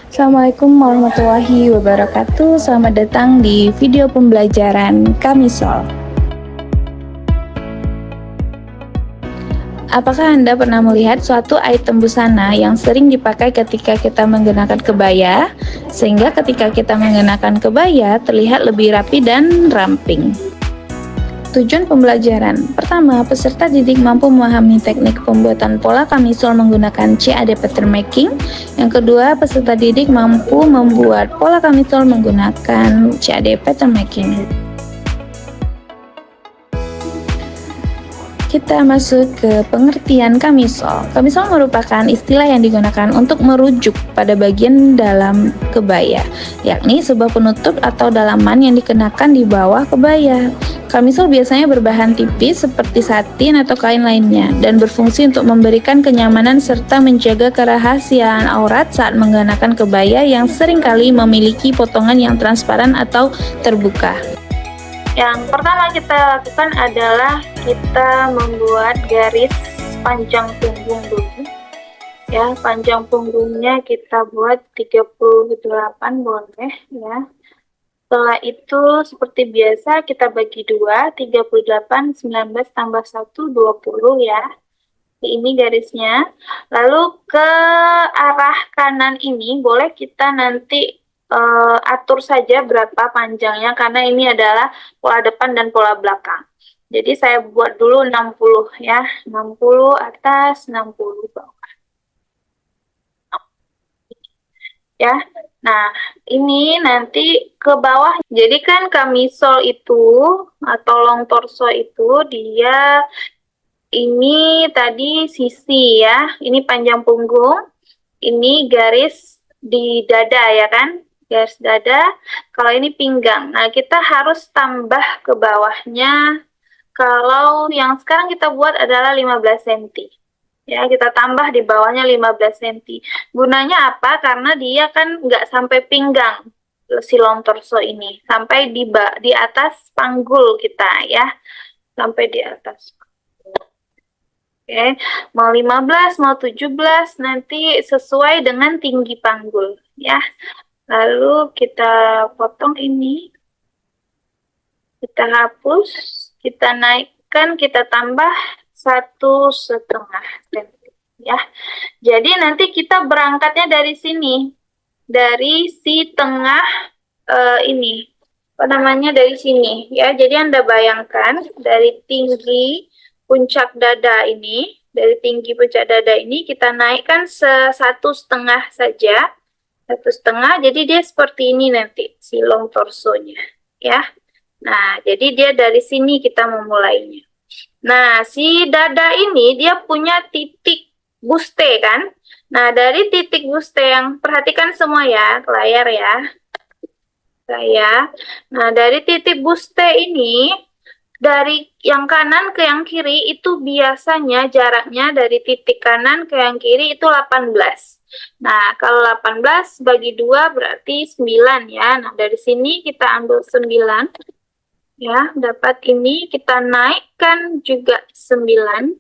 Assalamualaikum warahmatullahi wabarakatuh. Selamat datang di video pembelajaran Kamisol. Apakah Anda pernah melihat suatu item busana yang sering dipakai ketika kita menggunakan kebaya, sehingga ketika kita mengenakan kebaya terlihat lebih rapi dan ramping? Tujuan pembelajaran. Pertama, peserta didik mampu memahami teknik pembuatan pola kamisol menggunakan CAD pattern making. Yang kedua, peserta didik mampu membuat pola kamisol menggunakan CAD pattern making. Kita masuk ke pengertian kamisol. Kamisol merupakan istilah yang digunakan untuk merujuk pada bagian dalam kebaya, yakni sebuah penutup atau dalaman yang dikenakan di bawah kebaya. Kamisol biasanya berbahan tipis seperti satin atau kain lainnya dan berfungsi untuk memberikan kenyamanan serta menjaga kerahasiaan aurat saat mengenakan kebaya yang seringkali memiliki potongan yang transparan atau terbuka. Yang pertama kita lakukan adalah kita membuat garis panjang punggung dulu. Ya, panjang punggungnya kita buat 38 boleh ya. Setelah itu seperti biasa kita bagi dua, 38, 19 tambah 1, 20 ya. Ini garisnya. Lalu ke arah kanan ini boleh kita nanti atur saja berapa panjangnya karena ini adalah pola depan dan pola belakang. Jadi saya buat dulu 60 ya, 60 atas, 60 bawah. Ya. Nah, ini nanti ke bawah. Jadi kan kamisol itu atau long torso itu dia ini tadi sisi ya, ini panjang punggung, ini garis di dada ya kan, garis dada. Kalau ini pinggang, nah kita harus tambah ke bawahnya. Kalau yang sekarang kita buat adalah 15 cm. Ya, kita tambah di bawahnya 15 cm. Gunanya apa? Karena dia kan nggak sampai pinggang si long torso ini, sampai di atas panggul kita ya, sampai di atas. Oke, mau 15, mau 17, nanti sesuai dengan tinggi panggul ya. Lalu kita potong ini, kita hapus, kita naikkan, kita tambah 1,5 cm ya. Jadi nanti kita berangkatnya dari sini, dari si tengah ini, apa namanya, dari sini ya. Jadi Anda bayangkan dari tinggi puncak dada ini, dari tinggi puncak dada ini kita naikkan 1,5 saja, 1,5. Jadi dia seperti ini nanti si long torsonya ya. Nah, jadi dia dari sini kita memulainya. Nah, si dada ini dia punya titik buste kan. Nah, dari titik buste yang perhatikan semua ya ke layar ya. Nah, dari titik buste ini, dari yang kanan ke yang kiri itu biasanya jaraknya dari titik kanan ke yang kiri itu 18. Nah, kalau 18 bagi 2 berarti 9 ya. Nah, dari sini kita ambil 9 ya, dapat ini, kita naikkan juga 9,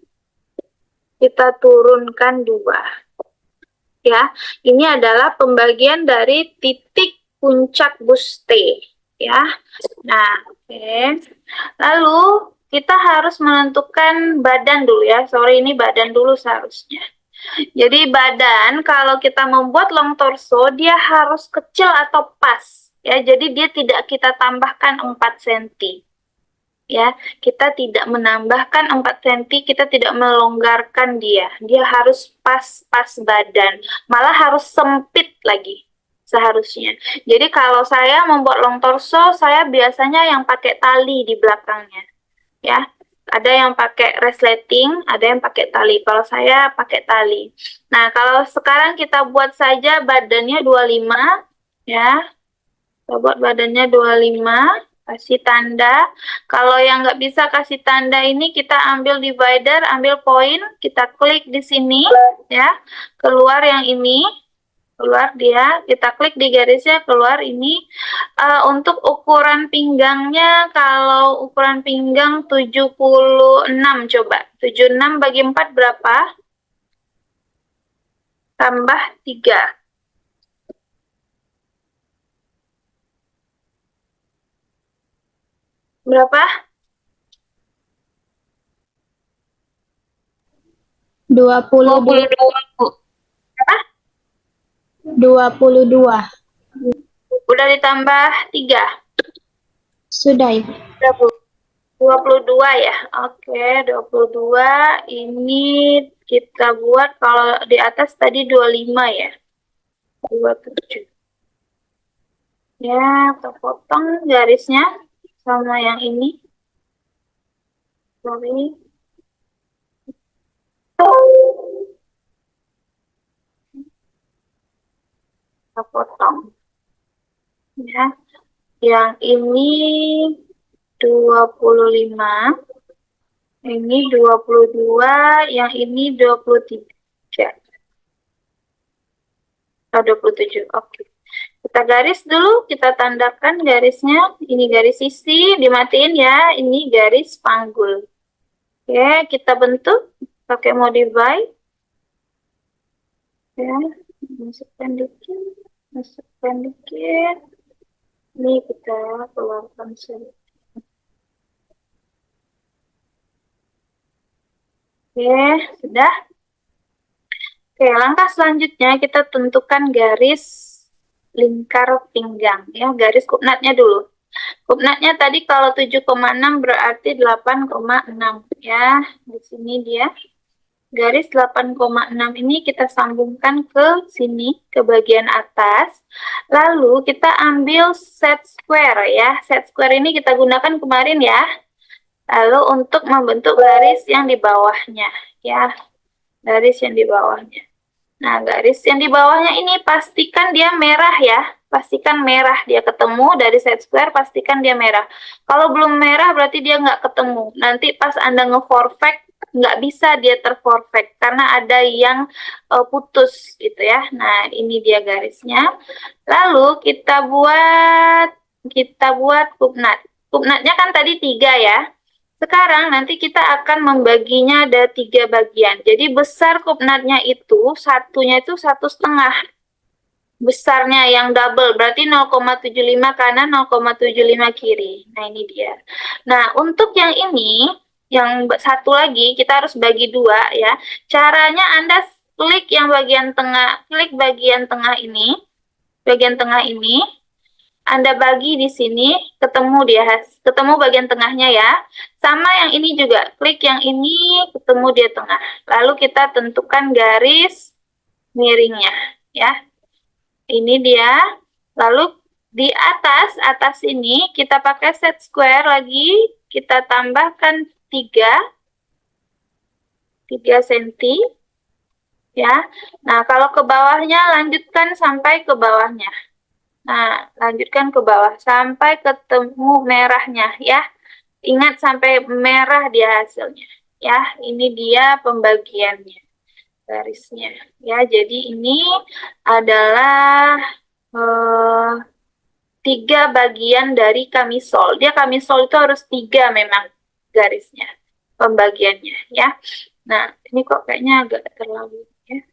kita turunkan 2 ya. Ini adalah pembagian dari titik puncak buste ya. Nah, oke. Lalu kita harus menentukan badan dulu ya. Sorry, ini badan dulu seharusnya. Jadi badan kalau kita membuat long torso dia harus kecil atau pas ya. Jadi dia tidak kita tambahkan 4 cm. Ya, kita tidak menambahkan 4 cm, kita tidak melonggarkan dia. Dia harus pas badan. Malah harus sempit lagi seharusnya. Jadi kalau saya membuat long torso, saya biasanya yang pakai tali di belakangnya. Ya, ada yang pakai resleting, ada yang pakai tali. Kalau saya pakai tali. Nah, kalau sekarang kita buat saja badannya 25 ya. Kita buat badannya 25, kasih tanda. Kalau yang nggak bisa kasih tanda ini, kita ambil divider, ambil poin, kita klik di sini ya. Keluar yang ini, keluar dia, kita klik di garisnya, keluar ini. Untuk ukuran pinggangnya, kalau ukuran pinggang 76 coba. 76 bagi 4 berapa? Tambah 3. Berapa? 22. 22, Bu. Berapa? 22. Udah ditambah 3. Sudah, Ibu. 22 ya. Oke, 22 ini kita buat kalau di atas tadi 25 ya. 27. Ya, kita potong garisnya sama yang ini. Sorry. Kita potong. Ya, yang ini 25, ini 22, yang ini 23. Oh, 27. Oke. Kita garis dulu, kita tandakan garisnya. Ini garis sisi, dimatiin ya. Ini garis panggul. Oke, kita bentuk pakai modify. Ya, masukkan dikit, masukkan dikit. Ini kita keluarkan sedikit. Oke, sudah. Oke, langkah selanjutnya kita tentukan garis lingkar pinggang ya, garis kupnatnya dulu. Kupnatnya tadi kalau 7,6 berarti 8,6 ya. Di sini dia. Garis 8,6 ini kita sambungkan ke sini, ke bagian atas. Lalu kita ambil set square ya. Set square ini kita gunakan kemarin ya. Lalu untuk membentuk garis yang di bawahnya ya. Garis yang di bawahnya. Nah, garis yang di bawahnya ini pastikan dia merah ya. Pastikan merah dia ketemu dari set square, pastikan dia merah. Kalau belum merah berarti dia nggak ketemu. Nanti pas Anda nge-perfect, nggak bisa dia terperfect karena ada yang putus gitu ya. Nah, ini dia garisnya. Lalu kita buat kupnat. Kupnatnya kan tadi 3 ya. Sekarang nanti kita akan membaginya ada 3 bagian. Jadi besar kupnatnya itu satunya itu 1,5. Besarnya yang double berarti 0,75 kanan, 0,75 kiri. Nah, ini dia. Nah, untuk yang ini, yang satu lagi kita harus bagi 2 ya. Caranya Anda klik yang bagian tengah, klik bagian tengah ini. Bagian tengah ini Anda bagi di sini, ketemu bagian tengahnya ya. Sama yang ini juga, klik yang ini, ketemu dia tengah. Lalu kita tentukan garis miringnya ya. Ini dia. Lalu di atas ini kita pakai set square lagi, kita tambahkan 3 cm ya. Nah, kalau ke bawahnya lanjutkan sampai ke bawahnya. Nah, lanjutkan ke bawah sampai ketemu merahnya ya. Ingat sampai merah dia hasilnya. Ya, ini dia pembagiannya garisnya. Ya, jadi ini adalah 3 bagian dari kamisol. Dia kamisol itu harus 3 memang garisnya, pembagiannya ya. Nah, ini kok kayaknya agak terlalu ya.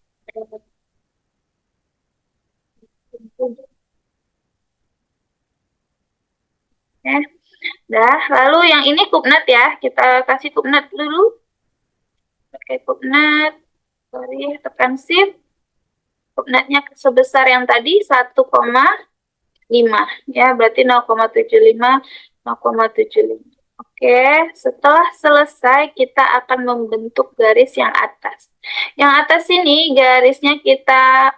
Ya. Dah, lalu yang ini kupnat ya. Kita kasih kupnat dulu. Pakai kupnat. Sorry, tekan shift. Kupnatnya sebesar yang tadi 1,5 ya, berarti 0,75 0,75. Oke, setelah selesai kita akan membentuk garis yang atas. Yang atas ini garisnya kita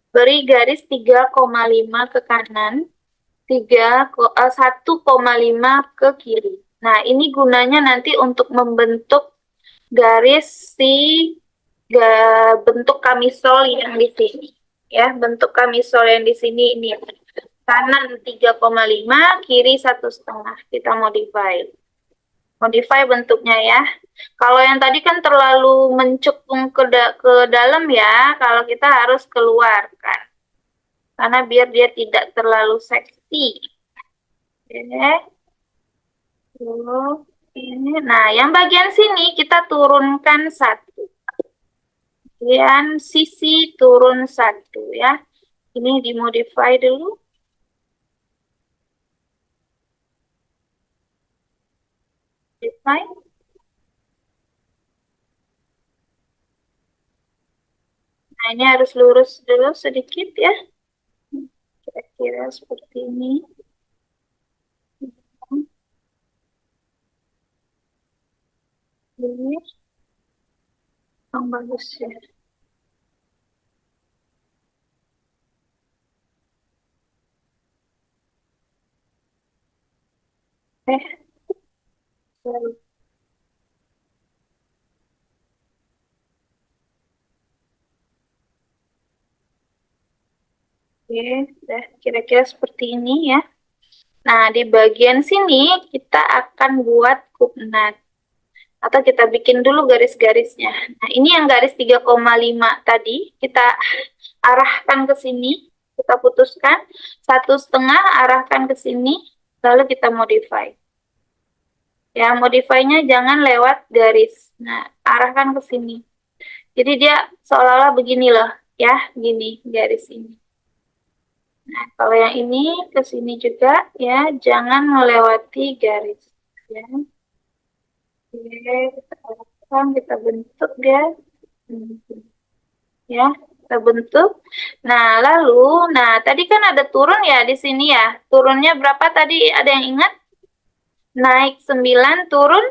beri garis 3,5 ke kanan, 1,5 ke kiri. Nah, ini gunanya nanti untuk membentuk garis bentuk kamisol yang di sini. Ya, bentuk kamisol yang di sini ini. Kanan 3,5, kiri 1,5. Kita modify. Modify bentuknya ya. Kalau yang tadi kan terlalu mencekung ke dalam ya, kalau kita harus keluarkan. Karena biar dia tidak terlalu seksi. Oke. Ini. Nah, yang bagian sini kita turunkan 1. Kemudian sisi turun 1 ya. Ini dimodify dulu. Fine. Nah, ini harus lurus dulu sedikit ya. Kira-kira seperti ini. Ini yang bagus ya. Sorry. Oke, udah kira-kira seperti ini ya. Nah, di bagian sini kita akan buat kupnat. Atau kita bikin dulu garis-garisnya. Nah, ini yang garis 3,5 tadi, kita arahkan ke sini, kita putuskan. 1,5 arahkan ke sini, lalu kita modify. Ya, modify-nya jangan lewat garis. Nah, arahkan ke sini. Jadi dia seolah-olah begini loh, ya, gini garis ini. Nah, kalau yang ini ke sini juga ya, jangan melewati garis. Ya, oke, kita arahkan, kita bentuk dia. Ya, kita bentuk. Nah, lalu, nah tadi kan ada turun ya di sini ya. Turunnya berapa tadi? Ada yang ingat? Naik 9, turun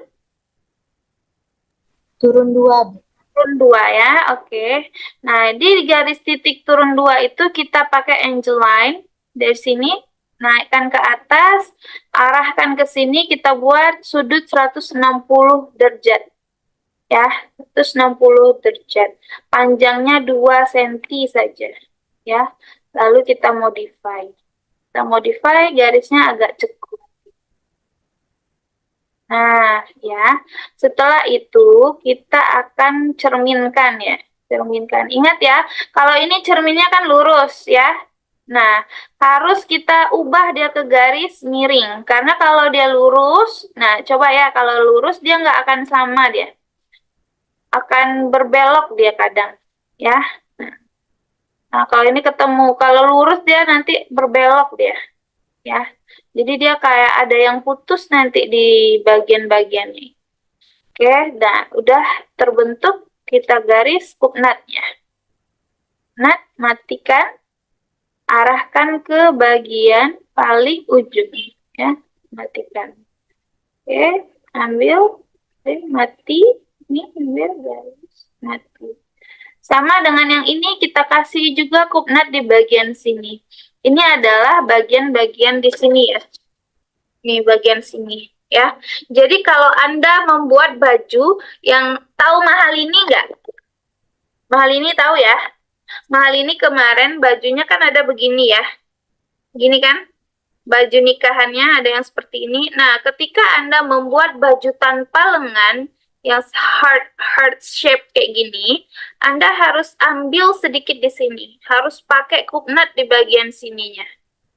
Turun 2. turun 2 ya. Oke. Nah, di garis titik turun 2 itu kita pakai angle line dari sini, naikkan ke atas, arahkan ke sini, kita buat sudut 160 derajat. Ya, 160 derajat. Panjangnya 2 cm saja. Ya. Lalu kita modify. Kita modify garisnya agak cekung. Nah, ya. Setelah itu kita akan cerminkan ya. Cerminkan. Ingat ya, kalau ini cerminnya kan lurus ya. Nah, harus kita ubah dia ke garis miring. Karena kalau dia lurus, nah coba ya, kalau lurus dia nggak akan sama dia. Akan berbelok dia kadang. Ya. Nah, kalau ini ketemu. Kalau lurus dia nanti berbelok dia. Ya. Jadi dia kayak ada yang putus nanti di bagian-bagiannya. Oke, nah udah terbentuk, kita garis kupnatnya. Nat, matikan, arahkan ke bagian paling ujung. Ya, matikan. Oke, ambil, oke, mati, ini ambil garis, mati. Sama dengan yang ini, kita kasih juga kupnat di bagian sini. Ini adalah bagian-bagian di sini ya. Ini bagian sini ya. Jadi kalau Anda membuat baju yang tahu mahal ini nggak? Mahal ini tahu ya? Mahal ini kemarin bajunya kan ada begini ya. Gini kan? Baju nikahannya ada yang seperti ini. Nah, ketika Anda membuat baju tanpa lengan yang heart shape kayak gini, Anda harus ambil sedikit di sini. Harus pakai kupnat di bagian sininya.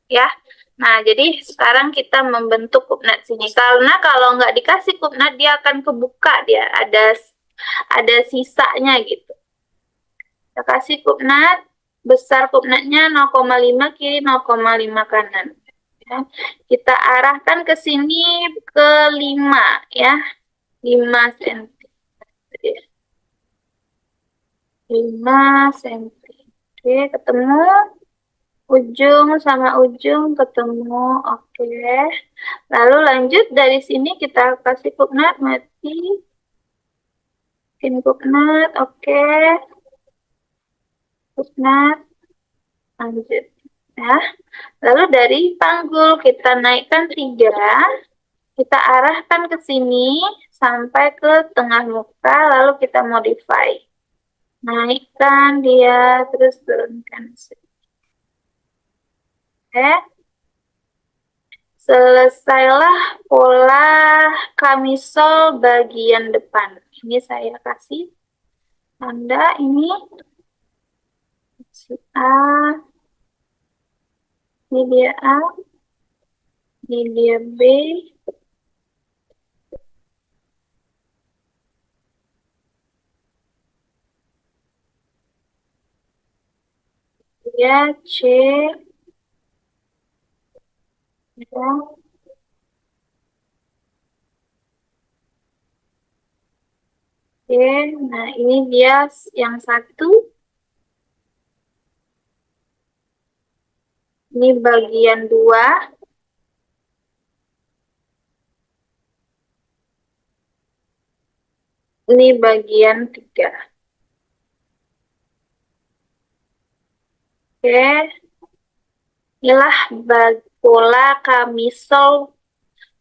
Ya. Nah, jadi sekarang kita membentuk kupnat sini. Karena kalau nggak dikasih kupnat, dia akan kebuka dia. Ada sisanya gitu. Kita kasih kupnat, besar kupnatnya 0,5 kiri, 0,5 kanan. Ya. Kita arahkan ke sini ke 5 ya. 5 cm. 5 cm. Oke, ketemu. Ujung sama ujung ketemu. Oke. Lalu lanjut dari sini kita kasih kupnat, mati. Bikin kupnat, oke. Kupnat, lanjut. Ya. Lalu dari panggul kita naikkan 3. Kita arahkan ke sini sampai ke tengah muka, lalu kita modify. Naikkan dia, terus turunkan. Oke. Selesailah pola kamisol bagian depan. Ini saya kasih tanda ini. A. Ini dia A. Ini dia B. Dia C. Ya. Oke, nah ini dia yang satu. Ini bagian 2. Ini bagian 3. Oke, inilah pola Kamisol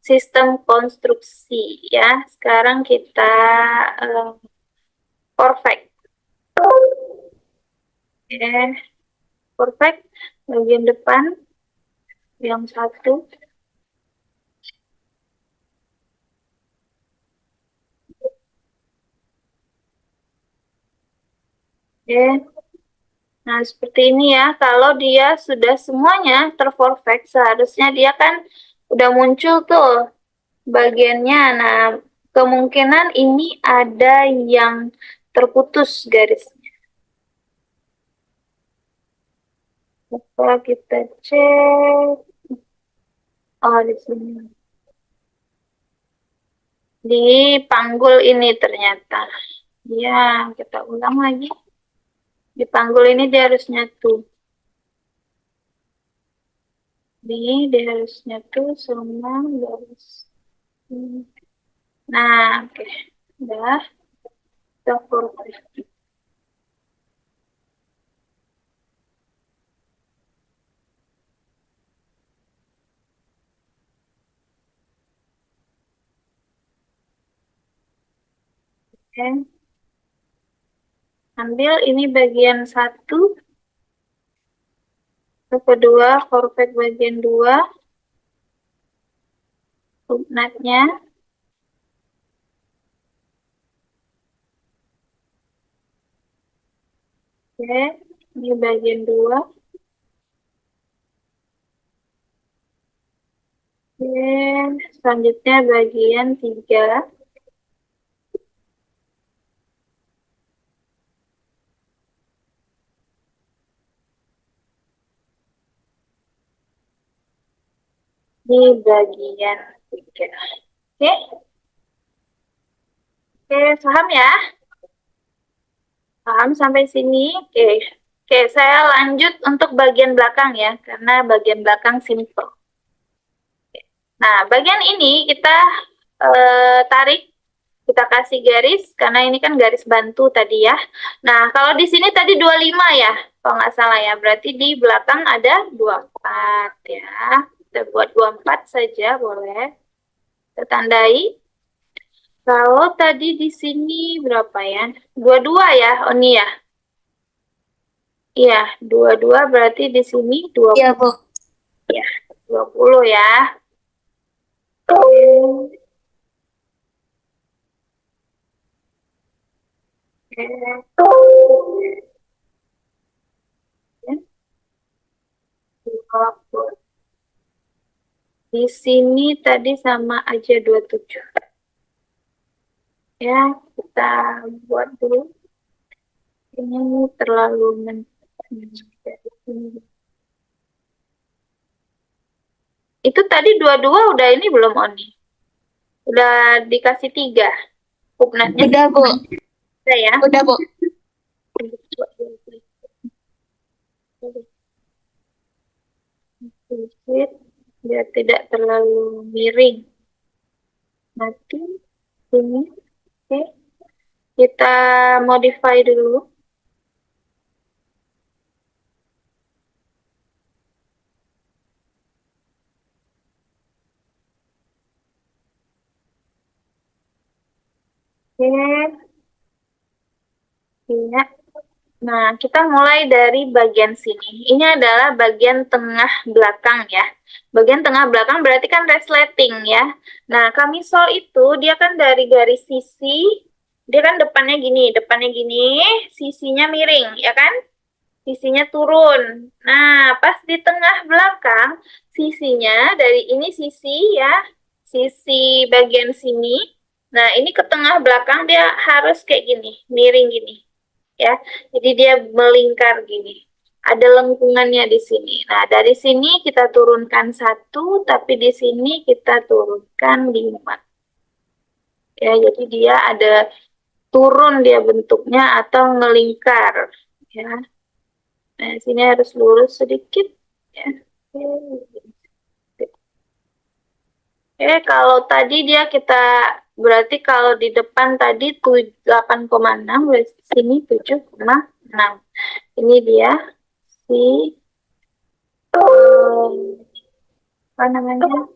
sistem konstruksi ya. Sekarang kita perfect. Oke, perfect. Bagian depan yang satu. Oke. Nah, seperti ini ya. Kalau dia sudah semuanya terperfect, seharusnya dia kan udah muncul tuh bagiannya. Nah, kemungkinan ini ada yang terputus garisnya. Coba kita cek. Oh, di sini. Di panggul ini ternyata. Ya, kita ulang lagi. Di panggul ini dia harus nyatu. Dia harus nyatu sama garis. Nah, oke. Udah. Kita forward. Oke. Ambil ini bagian 1. Kedua, korpek bagian 2. Footnote-nya. Oke, ini bagian 2. Oke, selanjutnya bagian 3. Di bagian 3. Oke, oke, paham ya? Paham sampai sini? Oke, oke, saya lanjut untuk bagian belakang ya, karena bagian belakang simple. Nah, bagian ini kita tarik, kita kasih garis, karena ini kan garis bantu tadi ya. Nah, kalau di sini tadi 25 ya, kalau nggak salah ya, berarti di belakang ada 24 ya. Kita buat 24 saja boleh. Kita tandai. Kalau tadi di sini berapa ya? 22 ya, oh ini ya. Iya, 22 berarti di sini 20. Iya, Bu. Ya, 20 ya. Di sini tadi sama aja 27. Ya, kita buat dulu. Ini terlalu itu tadi 22 udah ini belum Oni? Udah dikasih 3. Pupnatnya Udah, Bu. udah ya? Udah, Bu. Sedikit biar tidak terlalu miring. Nanti ini, oke. Kita modify dulu. Oke. Ya. Nah, kita mulai dari bagian sini. Ini adalah bagian tengah belakang ya. Bagian tengah belakang berarti kan resleting ya. Nah, kamisol itu dia kan dari garis sisi, dia kan depannya gini, sisinya miring, ya kan? Sisinya turun. Nah, pas di tengah belakang, sisinya dari ini sisi ya, sisi bagian sini. Nah, ini ke tengah belakang dia harus kayak gini, miring gini ya. Jadi dia melingkar gini. Ada lengkungannya di sini. Nah, dari sini kita turunkan 1, tapi di sini kita turunkan 5. Ya, jadi dia ada turun dia bentuknya atau ngelingkar, ya. Nah, sini harus lurus sedikit, ya. Kalau tadi dia berarti kalau di depan tadi 8,6, berarti sini 7,6. Ini dia si apa namanya?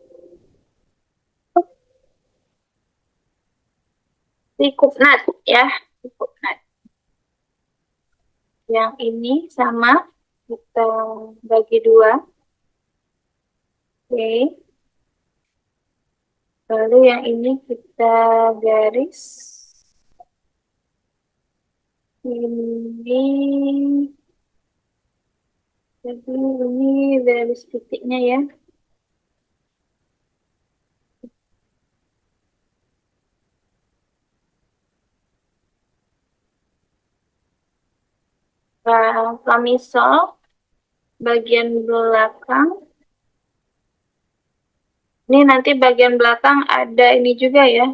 Si kupnat, ya. Si kupnat. Yang ini sama, kita bagi dua. Oke. Lalu yang ini kita garis. Ini, jadi ini garis titiknya, ya. Nah, misal bagian belakang. Ini nanti bagian belakang ada ini juga, ya.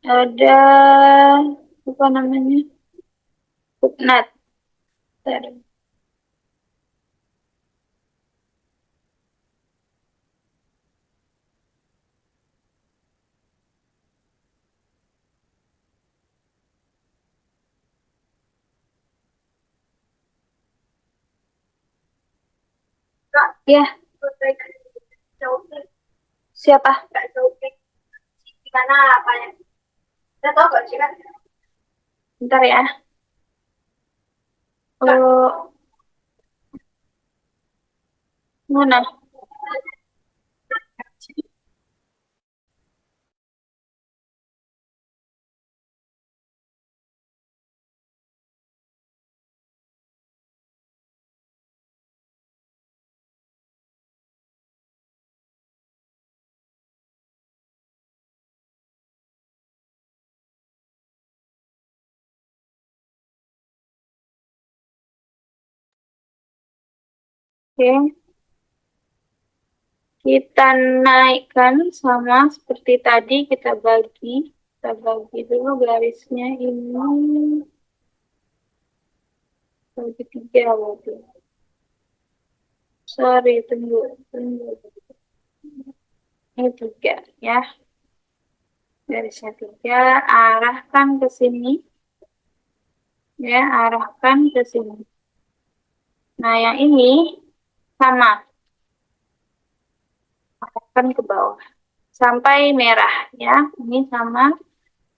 Ada apa namanya? Footnut. Ya, siapa? Gimana apanya? Udah tahu gak sih kan? Bentar, ya. Oh, mana? Oke, kita naikkan sama seperti tadi, kita bagi dulu garisnya ini bagi 3 berarti. Sorry, tunggu. Ini 3, ya. Garisnya 3, arahkan ke sini, ya, arahkan ke sini. Nah, yang ini sama, arahkan ke bawah sampai merah, ya. Ini sama,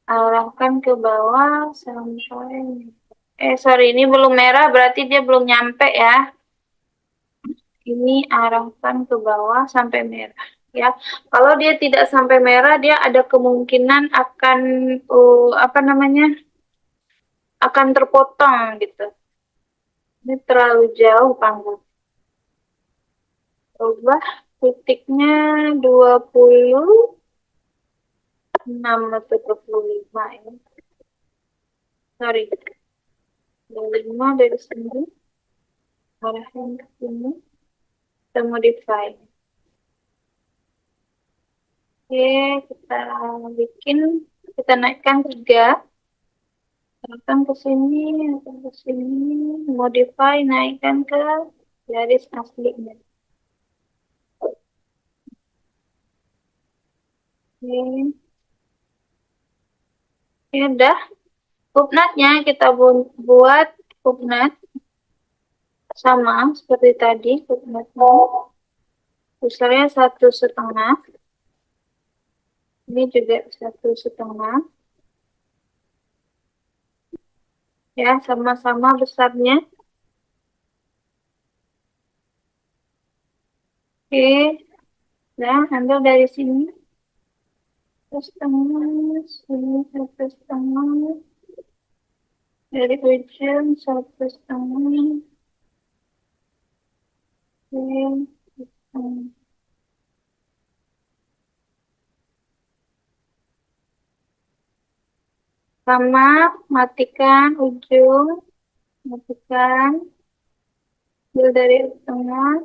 arahkan ke bawah sampai sorry, ini belum merah, berarti dia belum nyampe, ya. Ini arahkan ke bawah sampai merah, ya. Kalau dia tidak sampai merah, dia ada kemungkinan akan apa namanya? Akan terpotong gitu. Ini terlalu jauh panggung. Ubah titiknya 26 atau 25, ya. Sorry. 25 dari sini. Arahin ke sini. Kita modify. Oke, kita naikkan 3. Naikkan ke sini, modify, naikkan ke garis aslinya. Oke. Ya udah, footnotnya kita buat footnot sama seperti tadi, footnotnya besarnya 1,5. Ini juga 1,5. Ya, sama-sama besarnya. Oke, nah ambil dari sini 1,5, sini 1,5, dari ujung 1,5. Oke, sama, matikan ujung, matikan, ambil dari tengah.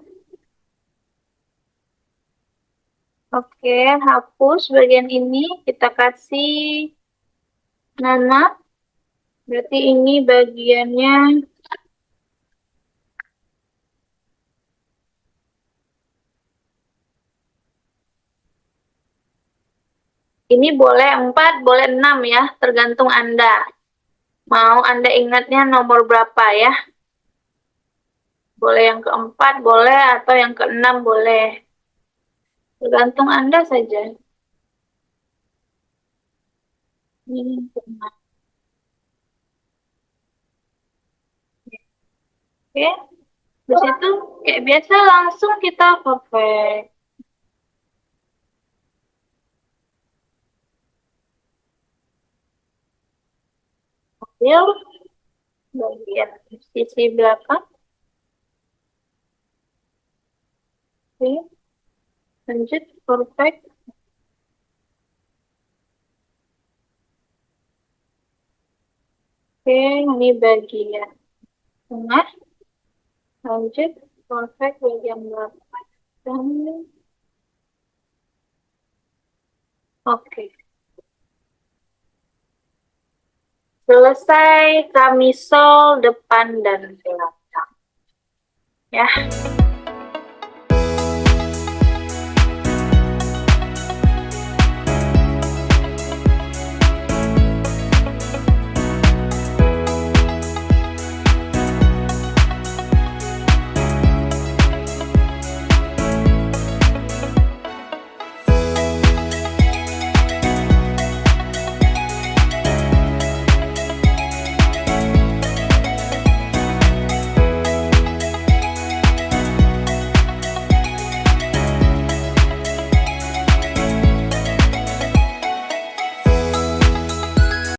Oke, hapus bagian ini, kita kasih Nana, berarti ini bagiannya ini boleh 4, boleh 6 ya, tergantung Anda. Mau Anda ingatnya nomor berapa ya? Boleh yang keempat, boleh, atau yang keenam boleh. Tergantung Anda saja. Ini yang keenam. Oke, terus itu kayak biasa langsung kita perfect. Ambil bagian sisi belakang. Oke, lanjut perfect. Oke, ini bagian tengah. Lanjut perfect bagian belakang. Oke, selesai camisole depan dan belakang. Ya.